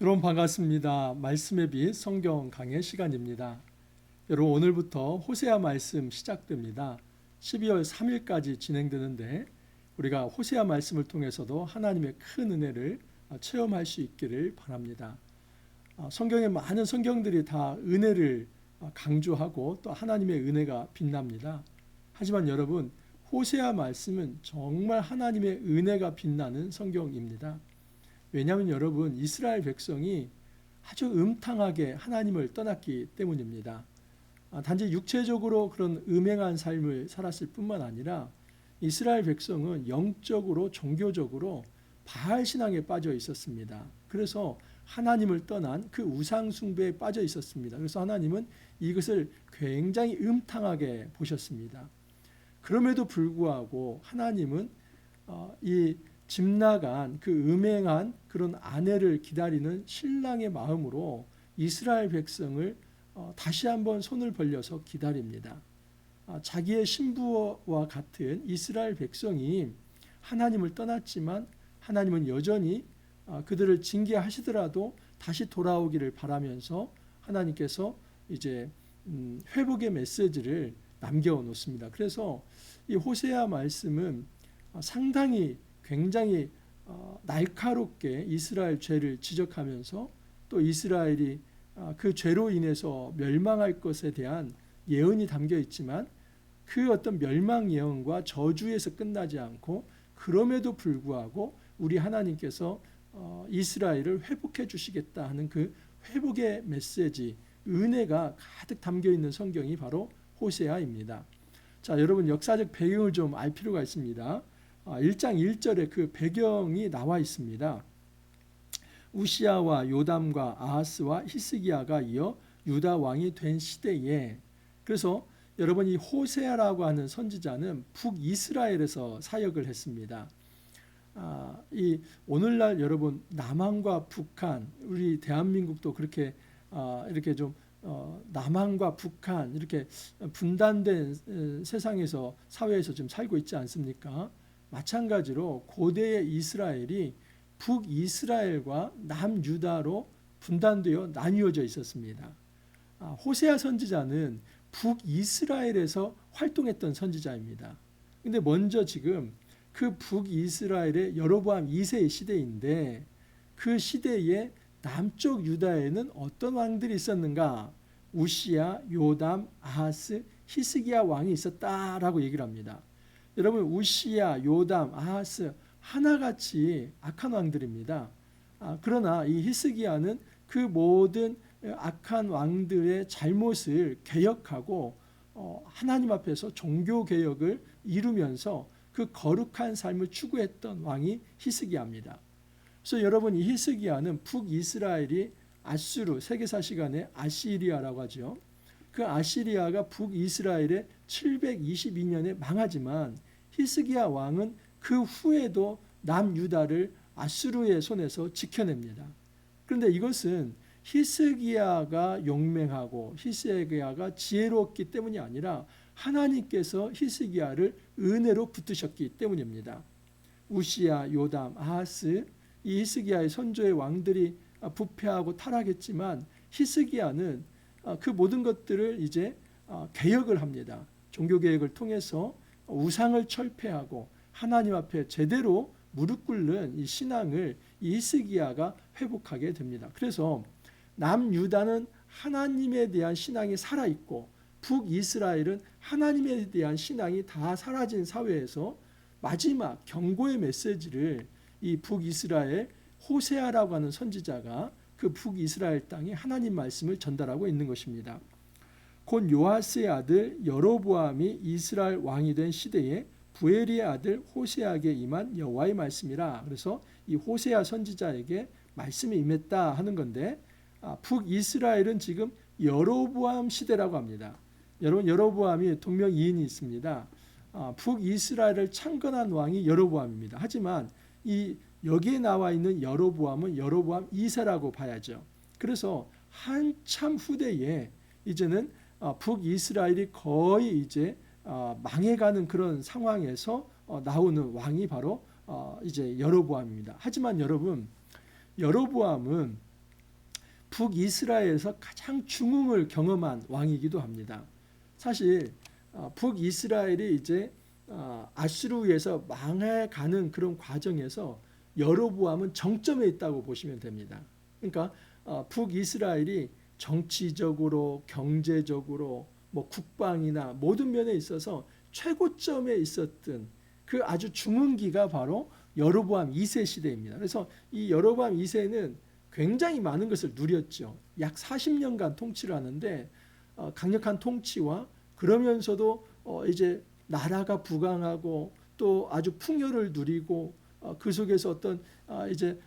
여러분 반갑습니다. 말씀의 빛 성경 강해 시간입니다. 여러분 오늘부터 호세아 말씀 시작됩니다. 12월 3일까지 진행되는데 우리가 호세아 말씀을 통해서도 하나님의 큰 은혜를 체험할 수 있기를 바랍니다. 성경의 많은 성경들이 다 은혜를 강조하고 또 하나님의 은혜가 빛납니다. 하지만 여러분 호세아 말씀은 정말 하나님의 은혜가 빛나는 성경입니다. 왜냐하면 여러분 이스라엘 백성이 아주 음탕하게 하나님을 떠났기 때문입니다. 단지 육체적으로 그런 음행한 삶을 살았을 뿐만 아니라 이스라엘 백성은 영적으로 종교적으로 바알 신앙에 빠져 있었습니다. 그래서 하나님을 떠난 그 우상 숭배에 빠져 있었습니다. 그래서 하나님은 이것을 굉장히 음탕하게 보셨습니다. 그럼에도 불구하고 하나님은 이 집 나간 그 음행한 그런 아내를 기다리는 신랑의 마음으로 이스라엘 백성을 다시 한번 손을 벌려서 기다립니다. 자기의 신부와 같은 이스라엘 백성이 하나님을 떠났지만 하나님은 여전히 그들을 징계하시더라도 다시 돌아오기를 바라면서 하나님께서 이제 회복의 메시지를 남겨 놓습니다. 그래서 이 호세아 말씀은 상당히 굉장히 날카롭게 이스라엘 죄를 지적하면서 또 이스라엘이 그 죄로 인해서 멸망할 것에 대한 예언이 담겨 있지만 그 어떤 멸망 예언과 저주에서 끝나지 않고 그럼에도 불구하고 우리 하나님께서 이스라엘을 회복해 주시겠다 하는 그 회복의 메시지, 은혜가 가득 담겨 있는 성경이 바로 호세아입니다. 자, 여러분 역사적 배경을 좀 알 필요가 있습니다. 1장 1절에 그 배경이 나와 있습니다. 우시아와 요담과 아하스와 히스기야가 이어 유다 왕이 된 시대에, 그래서 여러분 이 호세아라고 하는 선지자는 북이스라엘에서 사역을 했습니다. 이 오늘날 여러분 남한과 북한, 우리 대한민국도 그렇게 이렇게 좀 남한과 북한 이렇게 분단된 세상에서 사회에서 좀 살고 있지 않습니까? 마찬가지로 고대의 이스라엘이 북이스라엘과 남유다로 분단되어 나뉘어져 있었습니다. 호세아 선지자는 북이스라엘에서 활동했던 선지자입니다. 근데 먼저 지금 그 북이스라엘의 여로보암 2세의 시대인데 그 시대에 남쪽 유다에는 어떤 왕들이 있었는가? 우시야, 요담, 아하스, 히스기야 왕이 있었다라고 얘기를 합니다. 여러분 우시야, 요담, 아하스 하나같이 악한 왕들입니다. 그러나 이 히스기야는 그 모든 악한 왕들의 잘못을 개혁하고 하나님 앞에서 종교 개혁을 이루면서 그 거룩한 삶을 추구했던 왕이 히스기야입니다. 그래서 여러분 이 히스기야는 북이스라엘이 아수르 세계사 시간에 아시리아라고 하죠. 그 아시리아가 북이스라엘의 722년에 망하지만 히스기야 왕은 그 후에도 남유다를 아수르의 손에서 지켜냅니다. 그런데 이것은 히스기야가 용맹하고 히스기야가 지혜로웠기 때문이 아니라 하나님께서 히스기야를 은혜로 붙드셨기 때문입니다. 우시야, 요담, 아하스 이 히스기야의 선조의 왕들이 부패하고 타락했지만 히스기야는 그 모든 것들을 이제 개혁을 합니다. 종교개혁을 통해서 우상을 철폐하고 하나님 앞에 제대로 무릎 꿇는 이 신앙을 이 히스기야가 회복하게 됩니다. 그래서 남유다는 하나님에 대한 신앙이 살아있고 북이스라엘은 하나님에 대한 신앙이 다 사라진 사회에서 마지막 경고의 메시지를 이 북이스라엘 호세아라고 하는 선지자가 그 북이스라엘 땅에 하나님 말씀을 전달하고 있는 것입니다. 곧 요아스의 아들 여로보암이 이스라엘 왕이 된 시대에 부엘리의 아들 호세아에게 임한 여호와의 말씀이라. 그래서 이 호세아 선지자에게 말씀이 임했다 하는 건데 북이스라엘은 지금 여로보암 시대라고 합니다. 여러분 여로보암이 동명이인이 있습니다. 북이스라엘을 창건한 왕이 여로보암입니다. 하지만 이 여기에 나와 있는 여로보암은 여로보암 2세라고 봐야죠. 그래서 한참 후대에 이제는 북이스라엘이 거의 이제 망해가는 그런 상황에서 나오는 왕이 바로 이제 여로보암입니다. 하지만 여러분 여로보암은 북이스라엘에서 가장 중흥을 경험한 왕이기도 합니다. 사실 북이스라엘이 이제 아수르에서 망해가는 그런 과정에서 여로보암은 정점에 있다고 보시면 됩니다. 그러니까 북이스라엘이 정치적으로, 경제적으로, 뭐 국방이나 모든 면에 있어서 최고점에 있었던 그 아주 중흥기가 바로 여로보암 2세 시대입니다. 그래서 이 여로보암 2세는 굉장히 많은 것을 누렸죠. 약 40년간 통치를 하는데 강력한 통치와 그러면서도 이제 나라가 부강하고 또 아주 풍요를 누리고 그 속에서 어떤 이제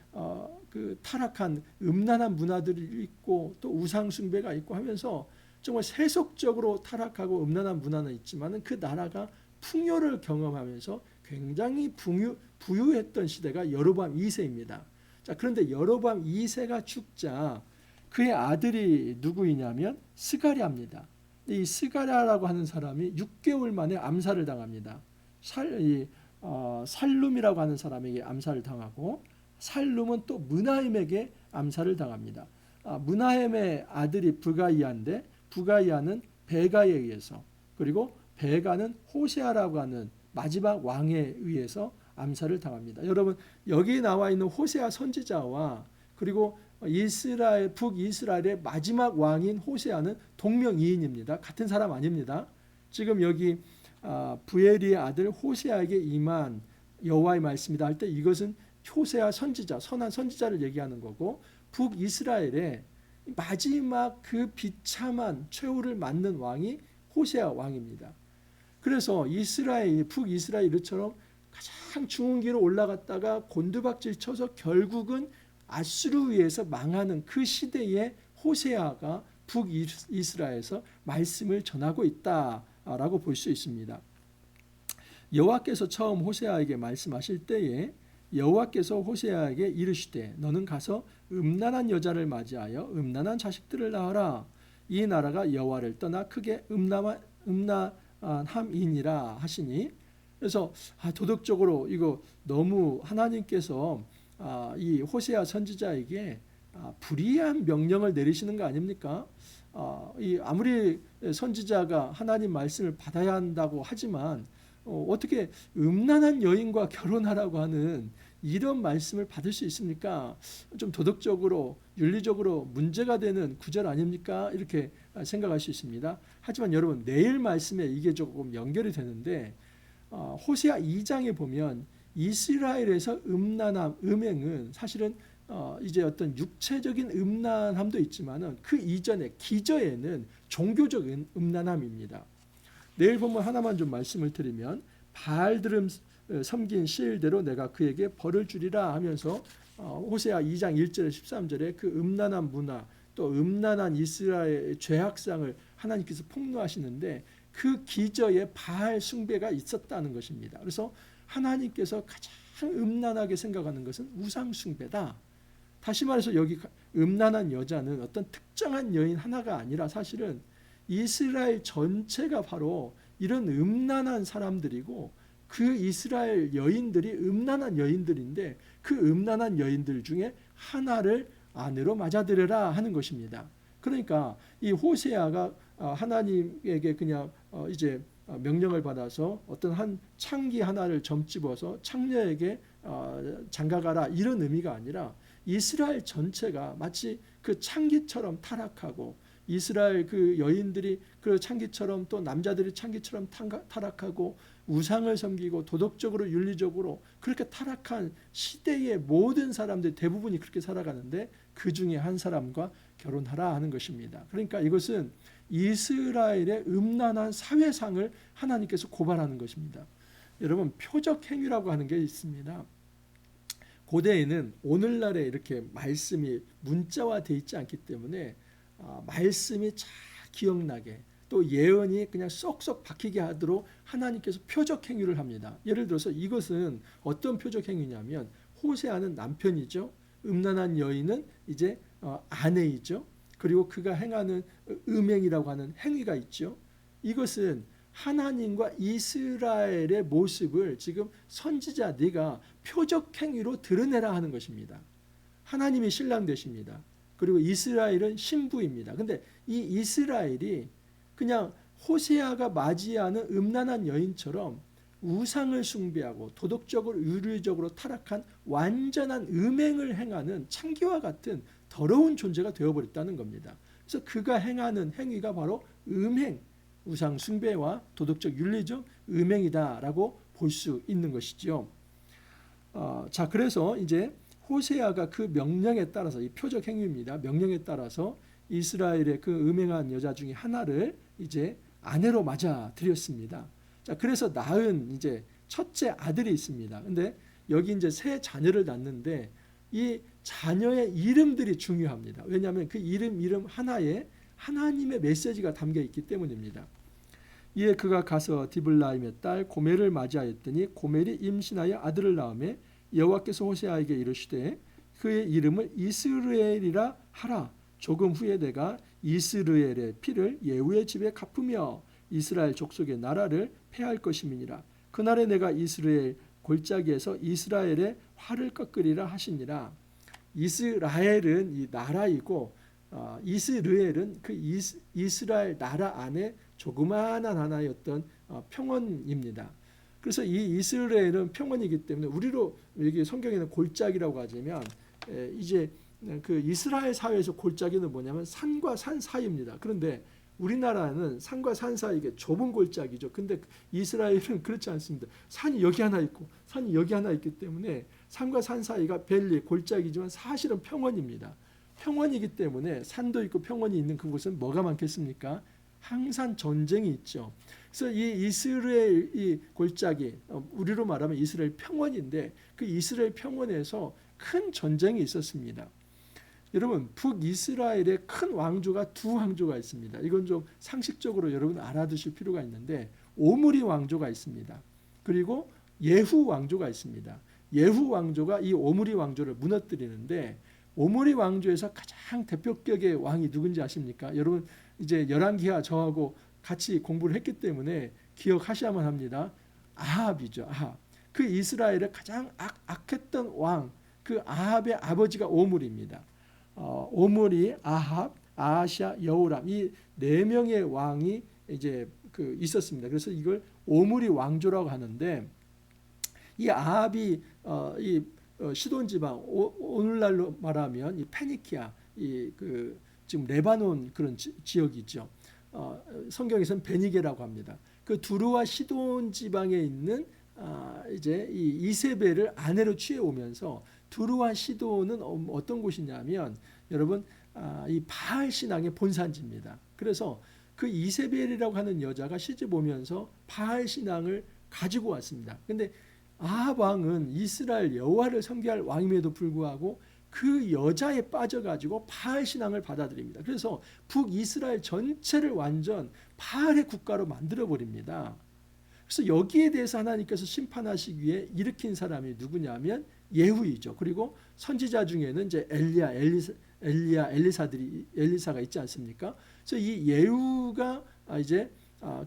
그 타락한 음란한 문화들이 있고 또 우상 숭배가 있고 하면서 정말 세속적으로 타락하고 음란한 문화는 있지만은 그 나라가 풍요를 경험하면서 굉장히 부유했던 시대가 여로보암 2세입니다. 자, 그런데 여로보암 2세가 죽자 그의 아들이 누구이냐면 스가랴입니다. 이 스가랴라고 하는 사람이 6개월 만에 암살을 당합니다. 살룸이라고 하는 사람에게 암살을 당하고 살룸은 또 므나헴에게 암살을 당합니다. 므나헴의 아들이 부가이아인데 부가이아는 베가에 의해서 그리고 베가는 호세아라고 하는 마지막 왕에 의해서 암살을 당합니다. 여러분 여기 나와 있는 호세아 선지자와 그리고 북이스라엘의 마지막 왕인 호세아는 동명이인입니다. 같은 사람 아닙니다. 지금 여기 부엘리의 아들 호세아에게 임한 여호와의 말씀이다 할 때 이것은 호세아 선지자, 선한 선지자를 얘기하는 거고 북이스라엘의 마지막 그 비참한 최후를 맞는 왕이 호세아 왕입니다. 그래서 북이스라엘 이처럼 가장 중흥기로 올라갔다가 곤두박질 쳐서 결국은 아수르에서 망하는 그 시대에 호세아가 북이스라엘에서 말씀을 전하고 있다라고 볼 수 있습니다. 여호와께서 처음 호세아에게 말씀하실 때에 여호와께서 호세아에게 이르시되 너는 가서 음란한 여자를 맞이하여 음란한 자식들을 낳아라. 이 나라가 여호와를 떠나 크게 음란함이니라 하시니 그래서 도덕적으로 이거 너무 하나님께서 이 호세아 선지자에게 불의한 명령을 내리시는 거 아닙니까? 아무리 선지자가 하나님 말씀을 받아야 한다고 하지만 어떻게 음란한 여인과 결혼하라고 하는 이런 말씀을 받을 수 있습니까? 좀 도덕적으로 윤리적으로 문제가 되는 구절 아닙니까? 이렇게 생각할 수 있습니다. 하지만 여러분 내일 말씀에 이게 조금 연결이 되는데 호세아 2장에 보면 이스라엘에서 음행은 사실은 이제 어떤 육체적인 음란함도 있지만은 그 이전에 기저에는 종교적 음란함입니다. 내일 보면 하나만 좀 말씀을 드리면 바알들음 섬긴 시일대로 내가 그에게 벌을 주리라 하면서 호세아 2장 1절에 13절에 그 음란한 문화 또 음란한 이스라엘의 죄악상을 하나님께서 폭로하시는데 그 기저에 바알 숭배가 있었다는 것입니다. 그래서 하나님께서 가장 음란하게 생각하는 것은 우상 숭배다. 다시 말해서 여기 음란한 여자는 어떤 특정한 여인 하나가 아니라 사실은 이스라엘 전체가 바로 이런 음란한 사람들이고 그 이스라엘 여인들이 음란한 여인들인데 그 음란한 여인들 중에 하나를 아내로 맞아들여라 하는 것입니다. 그러니까 이 호세아가 하나님에게 그냥 이제 명령을 받아서 어떤 한 창기 하나를 점집어서 창녀에게 장가가라 이런 의미가 아니라 이스라엘 전체가 마치 그 창기처럼 타락하고 이스라엘 그 여인들이 그 창기처럼 또 남자들이 창기처럼 타락하고 우상을 섬기고 도덕적으로 윤리적으로 그렇게 타락한 시대의 모든 사람들 대부분이 그렇게 살아가는데 그 중에 한 사람과 결혼하라 하는 것입니다. 그러니까 이것은 이스라엘의 음란한 사회상을 하나님께서 고발하는 것입니다. 여러분 표적 행위라고 하는 게 있습니다. 고대에는 오늘날에 이렇게 말씀이 문자화되어 있지 않기 때문에 말씀이 잘 기억나게 또 예언이 그냥 쏙쏙 박히게 하도록 하나님께서 표적 행위를 합니다. 예를 들어서 이것은 어떤 표적 행위냐면 호세아는 남편이죠. 음란한 여인은 이제 아내이죠. 그리고 그가 행하는 음행이라고 하는 행위가 있죠. 이것은 하나님과 이스라엘의 모습을 지금 선지자 네가 표적 행위로 드러내라 하는 것입니다. 하나님이 신랑 되십니다. 그리고 이스라엘은 신부입니다. 근데 이 이스라엘이 그냥 호세아가 맞이하는 음란한 여인처럼 우상을 숭배하고 도덕적으로 윤리적으로 타락한 완전한 음행을 행하는 창기와 같은 더러운 존재가 되어버렸다는 겁니다. 그래서 그가 행하는 행위가 바로 음행, 우상 숭배와 도덕적 윤리적 음행이다라고 볼 수 있는 것이죠. 자, 그래서 이제 호세아가 그 명령에 따라서, 이 표적 행위입니다. 명령에 따라서 이스라엘의 그 음행한 여자 중에 하나를 이제 아내로 맞아 들였습니다. 자, 그래서 낳은 이제 첫째 아들이 있습니다. 근데 여기 이제 세 자녀를 낳는데 이 자녀의 이름들이 중요합니다. 왜냐하면 그 이름 하나에 하나님의 메시지가 담겨 있기 때문입니다. 이에 그가 가서 디블라임의 딸 고멜을 맞이하였더니 고멜이 임신하여 아들을 낳으매 여호와께서 호세아에게 이르시되 그의 이름을 이스르엘이라 하라. 조금 후에 내가 이스르엘의 피를 예후의 집에 갚으며 이스라엘 족속의 나라를 패할 것임이니라. 그날에 내가 이스라엘 골짜기에서 이스라엘의 활을 꺾으리라 하시니라. 이스라엘은 이 나라이고 이스르엘은 그 이스라엘 나라 안에 조그마한 하나였던 평원입니다. 그래서 이 이스라엘은 평원이기 때문에 우리로 여기 성경에는 골짜기라고 하지만 이제 그 이스라엘 사회에서 골짜기는 뭐냐면 산과 산 사이입니다. 그런데 우리나라는 산과 산 사이 이게 좁은 골짜기죠. 근데 이스라엘은 그렇지 않습니다. 산이 여기 하나 있고 산이 여기 하나 있기 때문에 산과 산 사이가 벨리 골짜기지만 사실은 평원입니다. 평원이기 때문에 산도 있고 평원이 있는 그곳은 뭐가 많겠습니까? 항상 전쟁이 있죠. 그래서 이 이스라엘 이 골짜기, 우리로 말하면 이스라엘 평원인데 그 이스라엘 평원에서 큰 전쟁이 있었습니다. 여러분, 북이스라엘에 큰 왕조가 두 왕조가 있습니다. 이건 좀 상식적으로 여러분 알아두실 필요가 있는데 오므리 왕조가 있습니다. 그리고 예후 왕조가 있습니다. 예후 왕조가 이 오므리 왕조를 무너뜨리는데 오므리 왕조에서 가장 대표격의 왕이 누군지 아십니까? 여러분 이제 열왕기하 저하고 같이 공부를 했기 때문에 기억하셔야만 합니다. 아합이죠. 아합. 그 이스라엘의 가장 악했던 왕, 그 아합의 아버지가 오므리입니다. 오므리, 아합, 아하시아, 여호람 이 네 명의 왕이 이제 그 있었습니다. 그래서 이걸 오므리 왕조라고 하는데 이 아합이 시돈 지방 오늘날로 말하면 이 페니키아 이 그 지금 레바논 그런 지역이죠. 성경에서는 베니게라고 합니다. 그 두루와 시돈 지방에 있는 이제 이 이세벨을 아내로 취해 오면서 두루와 시돈은 어떤 곳이냐면 여러분 이 바알 신앙의 본산지입니다. 그래서 그 이세벨이라고 하는 여자가 시집 오면서 바알 신앙을 가지고 왔습니다. 근데 아합 왕은 이스라엘 여호와를 섬겨할 왕임에도 불구하고 그 여자에 빠져가지고 바알 신앙을 받아들입니다. 그래서 북이스라엘 전체를 완전 바알의 국가로 만들어버립니다. 그래서 여기에 대해서 하나님께서 심판하시기 위해 일으킨 사람이 누구냐면 예후이죠. 그리고 선지자 중에는 이제 엘리사가 있지 않습니까? 그래서 이 예후가 이제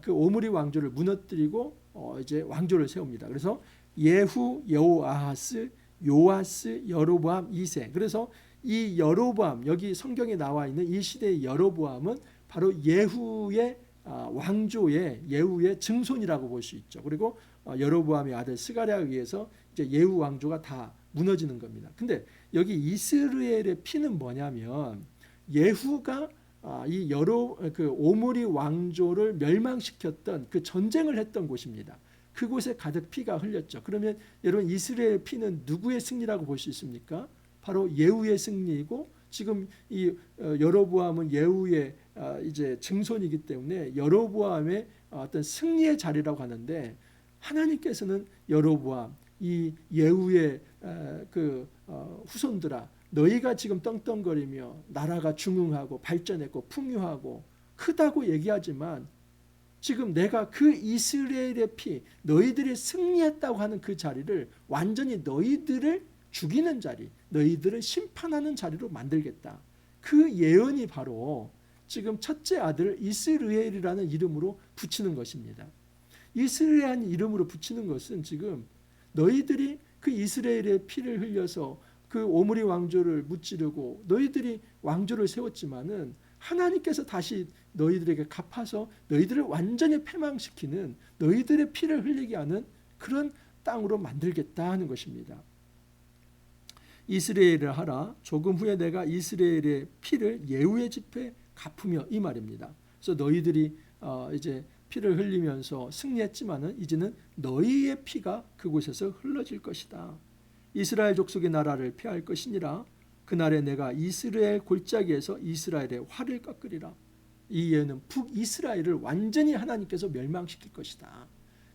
그 오므리 왕조를 무너뜨리고 이제 왕조를 세웁니다. 그래서 예후, 여호아하스, 요아스, 여로보암 2세. 그래서 이 여로보암 여기 성경에 나와 있는 이 시대의 여로보암은 바로 예후의 왕조의 예후의 증손이라고 볼 수 있죠. 그리고 여로보암의 아들 스가랴에 의해서 이제 예후 왕조가 다 무너지는 겁니다. 근데 여기 이스라엘의 피는 뭐냐면 예후가 이 그 오므리 왕조를 멸망시켰던 그 전쟁을 했던 곳입니다. 그곳에 가득 피가 흘렸죠. 그러면 여러분 이스라엘 피는 누구의 승리라고 볼 수 있습니까? 바로 예후의 승리이고 지금 이 여로보암은 예후의 이제 증손이기 때문에 여로보암의 어떤 승리의 자리라고 하는데 하나님께서는 여로보암 이 예후의 그 후손들아 너희가 지금 떵떵거리며 나라가 중흥하고 발전했고 풍요하고 크다고 얘기하지만 지금 내가 그 이스라엘의 피 너희들이 승리했다고 하는 그 자리를 완전히 너희들을 죽이는 자리 너희들을 심판하는 자리로 만들겠다. 그 예언이 바로 지금 첫째 아들을 이스라엘이라는 이름으로 붙이는 것입니다. 이스라엘이라는 이름으로 붙이는 것은 지금 너희들이 그 이스라엘의 피를 흘려서 그 오므리 왕조를 무찌르고 너희들이 왕조를 세웠지만은 하나님께서 다시 너희들에게 갚아서 너희들을 완전히 패망시키는, 너희들의 피를 흘리게 하는 그런 땅으로 만들겠다 하는 것입니다. 이스라엘을 하라. 조금 후에 내가 이스라엘의 피를 예후의 집에 갚으며, 이 말입니다. 그래서 너희들이 이제 피를 흘리면서 승리했지만은 이제는 너희의 피가 그곳에서 흘러질 것이다. 이스라엘 족속의 나라를 폐할 것이니라. 그날에 내가 이스라엘 골짜기에서 이스라엘의 활을 꺾으리라. 이 예언은 북이스라엘을 완전히 하나님께서 멸망시킬 것이다.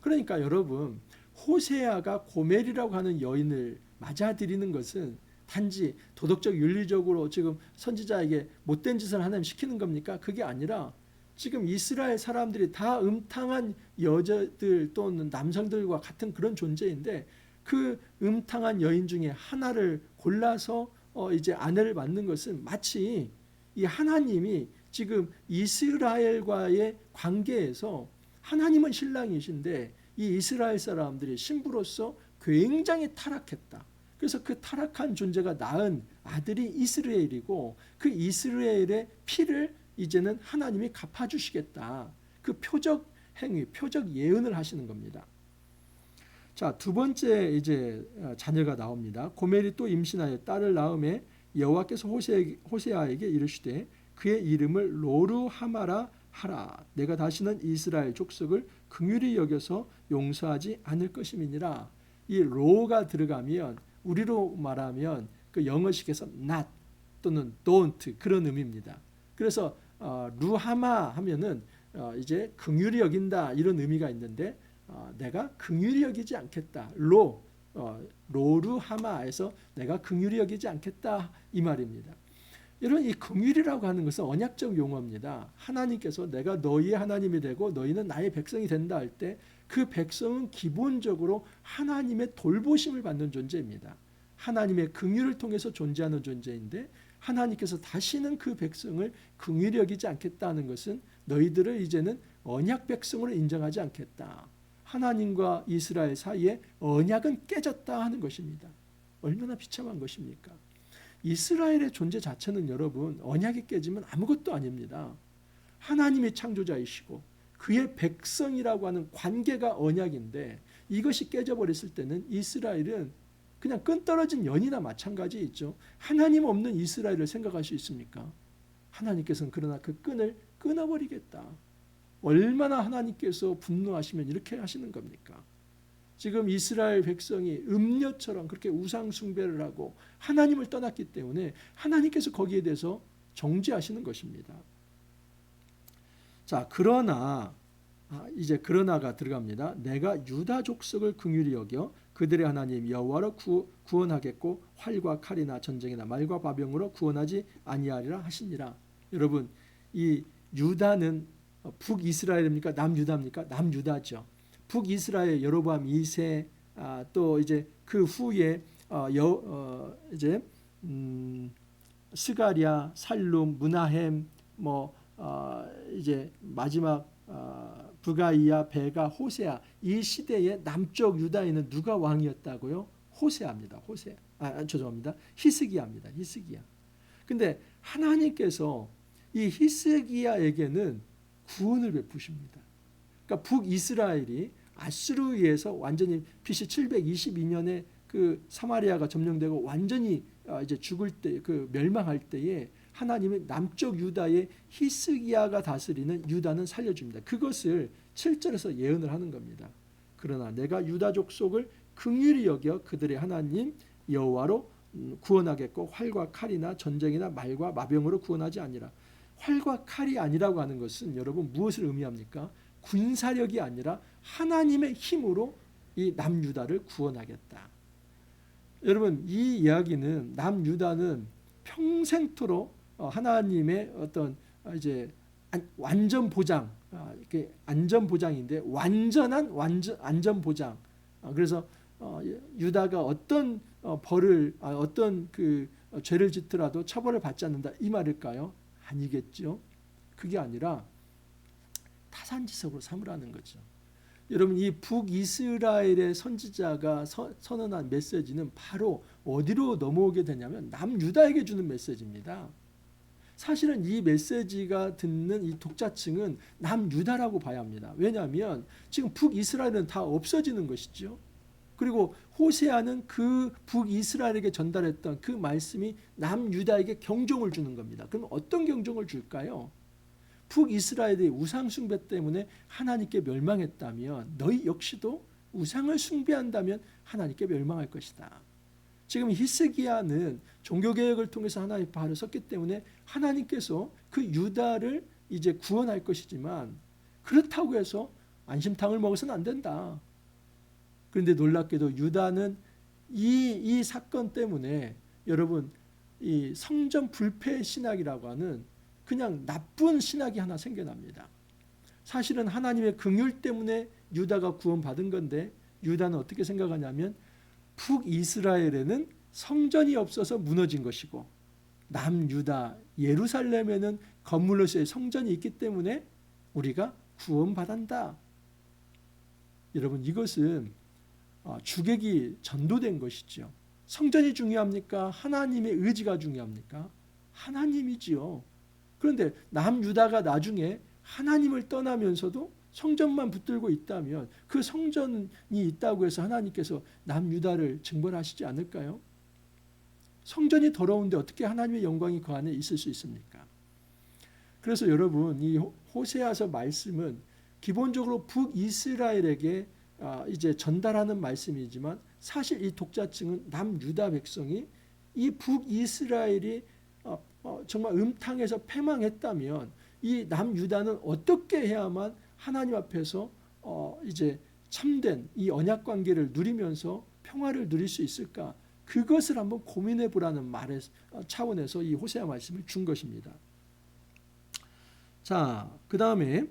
그러니까 여러분, 호세아가 고멜이라고 하는 여인을 맞아들이는 것은 단지 도덕적 윤리적으로 지금 선지자에게 못된 짓을 하나님 시키는 겁니까? 그게 아니라 지금 이스라엘 사람들이 다 음탕한 여자들 또는 남성들과 같은 그런 존재인데, 그 음탕한 여인 중에 하나를 골라서 이제 아내를 맡는 것은 마치 이 하나님이 지금 이스라엘과의 관계에서, 하나님은 신랑이신데 이 이스라엘 사람들이 신부로서 굉장히 타락했다. 그래서 그 타락한 존재가 낳은 아들이 이스라엘이고, 그 이스라엘의 피를 이제는 하나님이 갚아주시겠다. 그 표적 행위, 표적 예언을 하시는 겁니다. 자, 두 번째 이제 자녀가 나옵니다. 고멜이 또 임신하여 딸을 낳음에 여호와께서 호세아에게 이르시되 그의 이름을 로르하마라 하라. 내가 다시는 이스라엘 족속을 긍휼히 여겨서 용서하지 않을 것임이니라. 이 로가 들어가면 우리로 말하면 그 영어식에서 not 또는 don't 그런 의미입니다. 그래서 루하마 하면은 이제 긍휼히 여긴다 이런 의미가 있는데, 내가 긍휼히 여기지 않겠다. 로루하마에서 내가 긍휼히 여기지 않겠다 이 말입니다. 여러분, 이 긍휼이라고 하는 것은 언약적 용어입니다. 하나님께서 내가 너희의 하나님이 되고 너희는 나의 백성이 된다 할 때 그 백성은 기본적으로 하나님의 돌보심을 받는 존재입니다. 하나님의 긍휼을 통해서 존재하는 존재인데, 하나님께서 다시는 그 백성을 긍휼히 여기지 않겠다는 것은 너희들을 이제는 언약 백성으로 인정하지 않겠다. 하나님과 이스라엘 사이에 언약은 깨졌다 하는 것입니다. 얼마나 비참한 것입니까? 이스라엘의 존재 자체는 여러분, 언약이 깨지면 아무것도 아닙니다. 하나님이 창조자이시고 그의 백성이라고 하는 관계가 언약인데, 이것이 깨져버렸을 때는 이스라엘은 그냥 끈 떨어진 연이나 마찬가지있죠. 하나님 없는 이스라엘을 생각할 수 있습니까? 하나님께서는 그러나 그 끈을 끊어버리겠다. 얼마나 하나님께서 분노하시면 이렇게 하시는 겁니까? 지금 이스라엘 백성이 음녀처럼 그렇게 우상 숭배를 하고 하나님을 떠났기 때문에 하나님께서 거기에 대해서 정죄하시는 것입니다. 자, 그러나 이제 그러나가 들어갑니다. 내가 유다 족속을 긍휼히 여겨 그들의 하나님 여호와로 구원하겠고 활과 칼이나 전쟁이나 말과 바병으로 구원하지 아니하리라 하시니라. 여러분, 이 유다는 북이스라엘입니까? 남유다입니까? 남유다죠. 북이스라엘 여로보암 2세, 또 이제 그 후에 이제 스가랴, 살룸, 므나헴, 이제 마지막 부가이야, 베가, 호세아, 이 시대의 남쪽 유다에는 누가 왕이었다고요? 호세아입니다. 죄송합니다. 히스기야입니다. 히스기야. 근데 하나님께서 이 히스기야에게는 구원을 베푸십니다. 그러니까 북이스라엘이 아수르에 의해서 완전히 BC 722년에 그 사마리아가 점령되고 완전히 이제 죽을 때, 그 멸망할 때에 하나님은 남쪽 유다의 히스기야가 다스리는 유다는 살려줍니다. 그것을 7절에서 예언을 하는 겁니다. 그러나 내가 유다 족속을 긍휼히 여겨 그들의 하나님 여호와로 구원하겠고 활과 칼이나 전쟁이나 말과 마병으로 구원하지 아니라. 활과 칼이 아니라고 하는 것은 여러분 무엇을 의미합니까? 군사력이 아니라 하나님의 힘으로 이 남유다를 구원하겠다. 여러분, 이 이야기는 남유다는 평생토록 하나님의 어떤 이제 완전 보장, 안전 보장인데 완전한 안전 보장. 그래서 유다가 어떤 벌을 어떤 그 죄를 짓더라도 처벌을 받지 않는다 이 말일까요? 아니겠죠. 그게 아니라 타산지석으로 삼으라는 거죠. 여러분, 이 북이스라엘의 선지자가 선언한 메시지는 바로 어디로 넘어오게 되냐면 남유다에게 주는 메시지입니다. 사실은 이 메시지가 듣는 이 독자층은 남유다라고 봐야 합니다. 왜냐하면 지금 북이스라엘은 다 없어지는 것이죠. 그리고 호세아는 그 북이스라엘에게 전달했던 그 말씀이 남유다에게 경종을 주는 겁니다. 그럼 어떤 경종을 줄까요? 북이스라엘의 우상 숭배 때문에 하나님께 멸망했다면 너희 역시도 우상을 숭배한다면 하나님께 멸망할 것이다. 지금 히스기야는 종교개혁을 통해서 하나님의 발을 섰기 때문에 하나님께서 그 유다를 이제 구원할 것이지만 그렇다고 해서 안심탕을 먹어서는 안 된다. 그런데 놀랍게도 유다는 이 사건 때문에 여러분 이 성전 불패 신학이라고 하는 그냥 나쁜 신학이 하나 생겨납니다. 사실은 하나님의 긍휼 때문에 유다가 구원받은 건데 유다는 어떻게 생각하냐면 북이스라엘에는 성전이 없어서 무너진 것이고 남유다 예루살렘에는 건물로서의 성전이 있기 때문에 우리가 구원받았다. 여러분 이것은 주객이 전도된 것이죠. 성전이 중요합니까? 하나님의 의지가 중요합니까? 하나님이지요. 그런데 남유다가 나중에 하나님을 떠나면서도 성전만 붙들고 있다면 그 성전이 있다고 해서 하나님께서 남유다를 징벌하시지 않을까요? 성전이 더러운데 어떻게 하나님의 영광이 그 안에 있을 수 있습니까? 그래서 여러분 이 호세아서 말씀은 기본적으로 북이스라엘에게 이제 전달하는 말씀이지만 사실 이 독자층은 남유다 백성이 이 북이스라엘이 정말 음탕에서 패망했다면 이 남유다는 어떻게 해야만 하나님 앞에서 이제 참된 이 언약 관계를 누리면서 평화를 누릴 수 있을까? 그것을 한번 고민해 보라는 말의 차원에서 이 호세아 말씀을 준 것입니다. 자, 그 다음에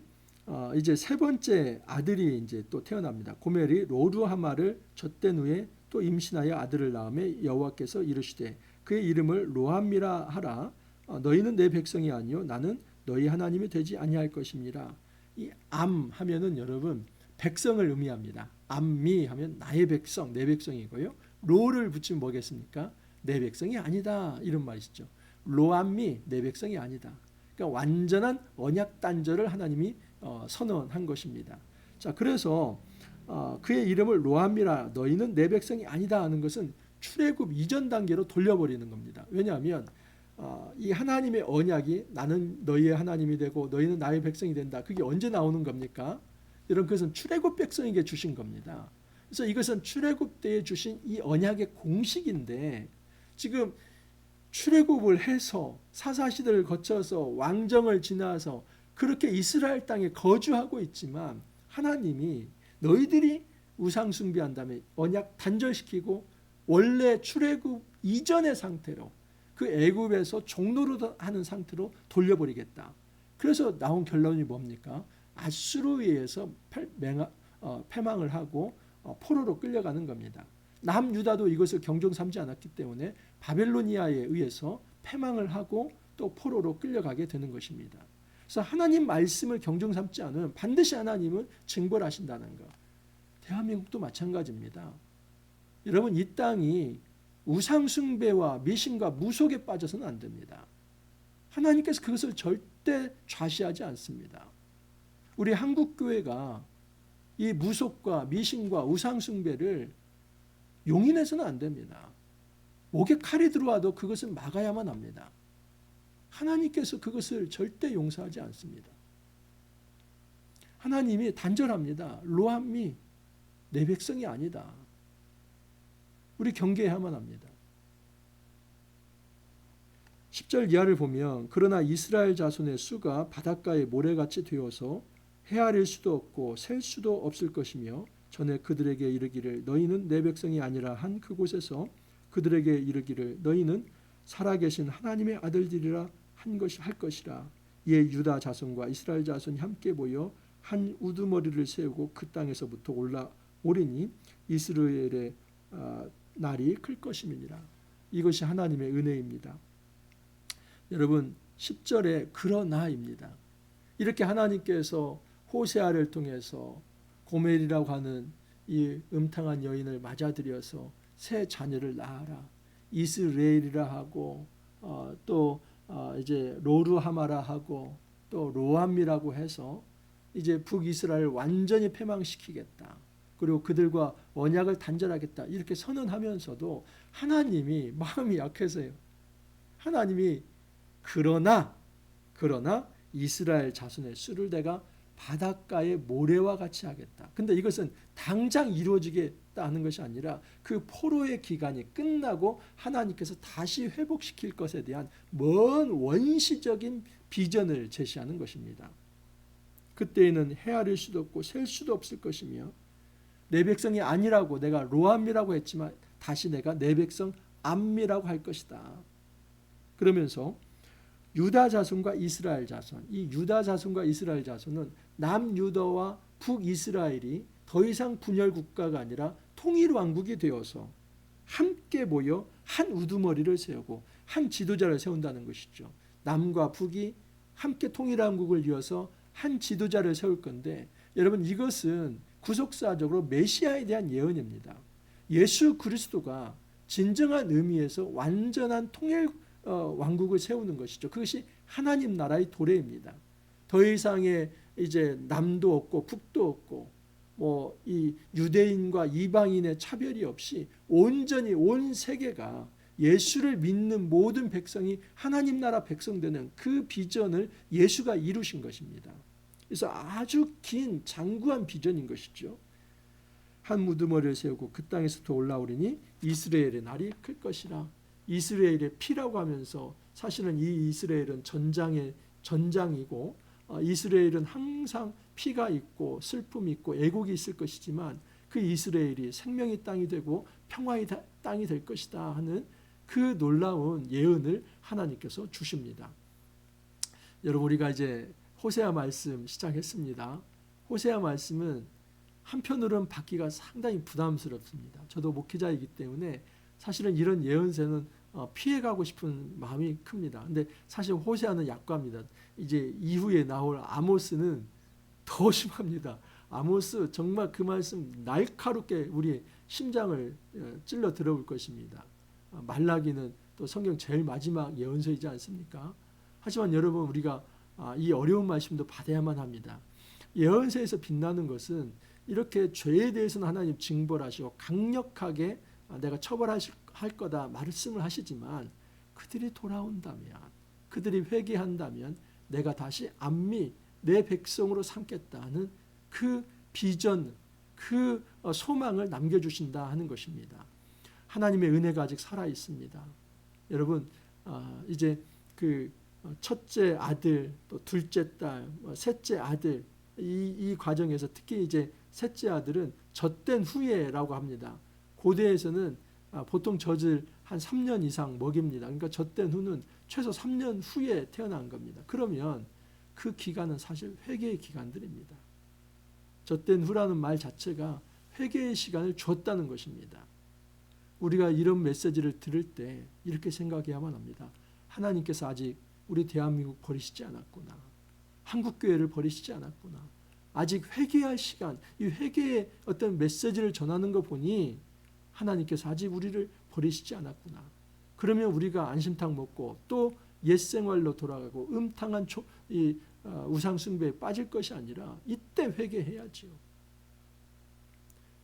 이제 세 번째 아들이 이제 또 태어납니다. 고멜이 로루하마를 젖된 후에 또 임신하여 아들을 낳음에 여호와께서 이르시되 그의 이름을 로함미라 하라. 너희는 내 백성이 아니요 나는 너희 하나님이 되지 아니할 것입니다. 이 암 하면은 여러분 백성을 의미합니다. 암미 하면 나의 백성, 내 백성이고요. 로를 붙이면 뭐겠습니까? 내 백성이 아니다 이런 말이죠. 로암미 내 백성이 아니다. 그러니까 완전한 언약 단절을 하나님이 선언한 것입니다. 자, 그래서 그의 이름을 로암미라 너희는 내 백성이 아니다 하는 것은 출애굽 이전 단계로 돌려버리는 겁니다. 왜냐하면 이 하나님의 언약이 나는 너희의 하나님이 되고 너희는 나의 백성이 된다. 그게 언제 나오는 겁니까? 여러분 그것은 출애굽 백성에게 주신 겁니다. 그래서 이것은 출애굽 때에 주신 이 언약의 공식인데 지금 출애굽을 해서 사사시대를 거쳐서 왕정을 지나서 그렇게 이스라엘 땅에 거주하고 있지만 하나님이 너희들이 우상 숭배한 다음에 언약 단절시키고 원래 출애굽 이전의 상태로 그 애굽에서 종노릇 하는 상태로 돌려버리겠다. 그래서 나온 결론이 뭡니까? 아수르에 의해서 패망을 하고 포로로 끌려가는 겁니다. 남유다도 이것을 경종 삼지 않았기 때문에 바벨로니아에 의해서 패망을 하고 또 포로로 끌려가게 되는 것입니다. 그래서 하나님 말씀을 경종 삼지 않으면 반드시 하나님은 징벌하신다는 것. 대한민국도 마찬가지입니다. 여러분 이 땅이 우상 숭배와 미신과 무속에 빠져서는 안 됩니다. 하나님께서 그것을 절대 좌시하지 않습니다. 우리 한국교회가 이 무속과 미신과 우상 숭배를 용인해서는 안 됩니다. 목에 칼이 들어와도 그것을 막아야만 합니다. 하나님께서 그것을 절대 용서하지 않습니다. 하나님이 단절합니다. 로함미 내 백성이 아니다. 우리 경계해야만 합니다. 10절 이하를 보면 그러나 이스라엘 자손의 수가 바닷가의 모래같이 되어서 헤아릴 수도 없고 셀 수도 없을 것이며 전에 그들에게 이르기를 너희는 내 백성이 아니라 한 그곳에서 그들에게 이르기를 너희는 살아계신 하나님의 아들들이라 할 것이라. 이에 유다 자손과 이스라엘 자손이 함께 모여 한 우두머리를 세우고 그 땅에서부터 올라오리니 이스라엘의 날이 클 것임이니라. 이것이 하나님의 은혜입니다. 여러분 10절에 그러나입니다. 이렇게 하나님께서 호세아를 통해서 고멜이라고 하는 이 음탕한 여인을 맞아들여서 새 자녀를 낳아라. 이스라엘이라 하고 또 이제 로르하마라 하고 또 로암이라고 해서 이제 북이스라엘을 완전히 패망시키겠다. 그리고 그들과 언약을 단절하겠다. 이렇게 선언하면서도 하나님이 마음이 약해서요. 하나님이 그러나 이스라엘 자손의 수를 내가 바닷가의 모래와 같이 하겠다. 근데 이것은 당장 이루어지겠다는 것이 아니라 그 포로의 기간이 끝나고 하나님께서 다시 회복시킬 것에 대한 먼 원시적인 비전을 제시하는 것입니다. 그때에는 헤아릴 수도 없고 셀 수도 없을 것이며 내 백성이 아니라고 내가 로암이라고 했지만 다시 내가 내 백성 암미라고 할 것이다. 그러면서 유다 자손과 이스라엘 자손, 이 유다 자손과 이스라엘 자손은 남유다와 북이스라엘이 더 이상 분열 국가가 아니라 통일 왕국이 되어서 함께 모여 한 우두머리를 세우고 한 지도자를 세운다는 것이죠. 남과 북이 함께 통일 왕국을 이어서 한 지도자를 세울 건데, 여러분 이것은 구속사적으로 메시아에 대한 예언입니다. 예수 그리스도가 진정한 의미에서 완전한 통일 왕국을 세우는 것이죠. 그것이 하나님 나라의 도래입니다. 더 이상의 이제 남도 없고 북도 없고 뭐 이 유대인과 이방인의 차별이 없이 온전히 온 세계가 예수를 믿는 모든 백성이 하나님 나라 백성 되는 그 비전을 예수가 이루신 것입니다. 그래서 아주 긴 장구한 비전인 것이죠. 한 무드머리를 세우고 그 땅에서부터 올라오리니 이스라엘의 날이 클 것이라. 이스라엘의 피라고 하면서 사실은 이 이스라엘은 전장이고 이스라엘은 항상 피가 있고 슬픔이 있고 애곡이 있을 것이지만 그 이스라엘이 생명의 땅이 되고 평화의 땅이 될 것이다 하는 그 놀라운 예언을 하나님께서 주십니다. 여러분 우리가 이제 호세아 말씀 시작했습니다. 호세아 말씀은 한편으로는 받기가 상당히 부담스럽습니다. 저도 목회자이기 때문에 사실은 이런 예언서는 피해가고 싶은 마음이 큽니다. 근데 사실 호세아는 약과입니다. 이제 이후에 나올 아모스는 더 심합니다. 아모스 정말 그 말씀 날카롭게 우리 심장을 찔러 들어올 것입니다. 말라기는 또 성경 제일 마지막 예언서이지 않습니까? 하지만 여러분 우리가 이 어려운 말씀도 받아야만 합니다. 예언서에서 빛나는 것은 이렇게 죄에 대해서는 하나님 징벌하시고 강력하게 내가 처벌할 거다 말씀을 하시지만 그들이 돌아온다면, 그들이 회개한다면 내가 다시 암미 내 백성으로 삼겠다는 그 비전, 그 소망을 남겨주신다 하는 것입니다. 하나님의 은혜가 아직 살아 있습니다. 여러분 이제 그 첫째 아들, 또 둘째 딸, 셋째 아들 이 과정에서 특히 이제 셋째 아들은 젖된 후에라고 합니다. 고대에서는 보통 젖을 한 3년 이상 먹입니다. 그러니까 젖된 후는 최소 3년 후에 태어난 겁니다. 그러면 그 기간은 사실 회개의 기간들입니다. 젖된 후라는 말 자체가 회개의 시간을 줬다는 것입니다. 우리가 이런 메시지를 들을 때 이렇게 생각해야만 합니다. 하나님께서 아직 우리 대한민국 버리시지 않았구나. 한국교회를 버리시지 않았구나. 아직 회개할 시간, 이 회개의 어떤 메시지를 전하는 거 보니 하나님께서 아직 우리를 버리시지 않았구나. 그러면 우리가 안심탕 먹고 또 옛생활로 돌아가고 음탕한 우상 숭배에 빠질 것이 아니라 이때 회개해야지요.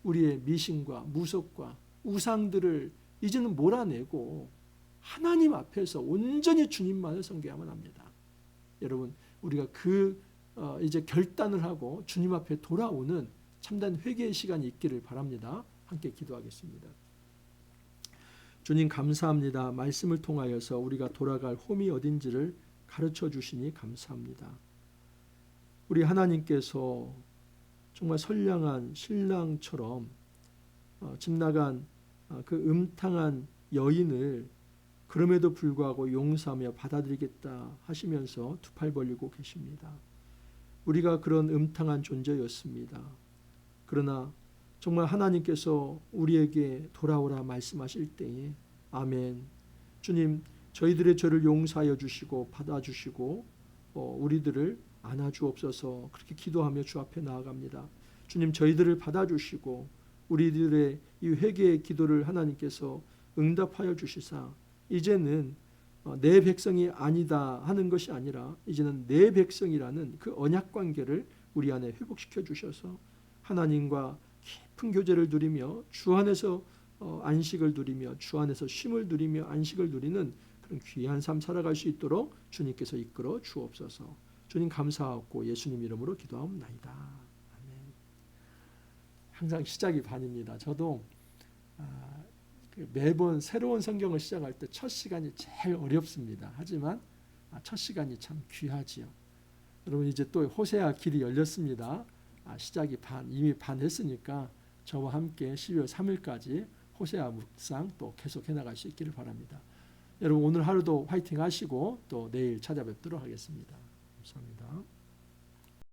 우리의 미신과 무속과 우상들을 이제는 몰아내고 하나님 앞에서 온전히 주님만을 섬겨야만 합니다. 여러분 우리가 이제 결단을 하고 주님 앞에 돌아오는 참된 회개의 시간이 있기를 바랍니다. 함께 기도하겠습니다. 주님 감사합니다. 말씀을 통하여서 우리가 돌아갈 홈이 어딘지를 가르쳐 주시니 감사합니다. 우리 하나님께서 정말 선량한 신랑처럼 집 나간 그 음탕한 여인을 그럼에도 불구하고 용서하며 받아들이겠다 하시면서 두 팔 벌리고 계십니다. 우리가 그런 음탕한 존재였습니다. 그러나 정말 하나님께서 우리에게 돌아오라 말씀하실 때에 아멘. 주님 저희들의 죄를 용서하여 주시고 받아주시고 우리들을 안아주옵소서. 그렇게 기도하며 주 앞에 나아갑니다. 주님 저희들을 받아주시고 우리들의 이 회개의 기도를 하나님께서 응답하여 주시사 이제는 내 백성이 아니다 하는 것이 아니라 이제는 내 백성이라는 그 언약 관계를 우리 안에 회복시켜 주셔서 하나님과 깊은 교제를 누리며 주 안에서 안식을 누리며 주 안에서 쉼을 누리며 안식을 누리는 그런 귀한 삶 살아갈 수 있도록 주님께서 이끌어 주옵소서. 주님 감사하고 예수님 이름으로 기도하옵나이다. 아멘. 항상 시작이 반입니다. 저도 매번 새로운 성경을 시작할 때 첫 시간이 제일 어렵습니다. 하지만 첫 시간이 참 귀하지요. 여러분 이제 또 호세아 길이 열렸습니다. 시작이 이미 반 했으니까 저와 함께 12월 3일까지 호세아 묵상 또 계속해 나갈 수 있기를 바랍니다. 여러분 오늘 하루도 화이팅 하시고 또 내일 찾아뵙도록 하겠습니다. 감사합니다.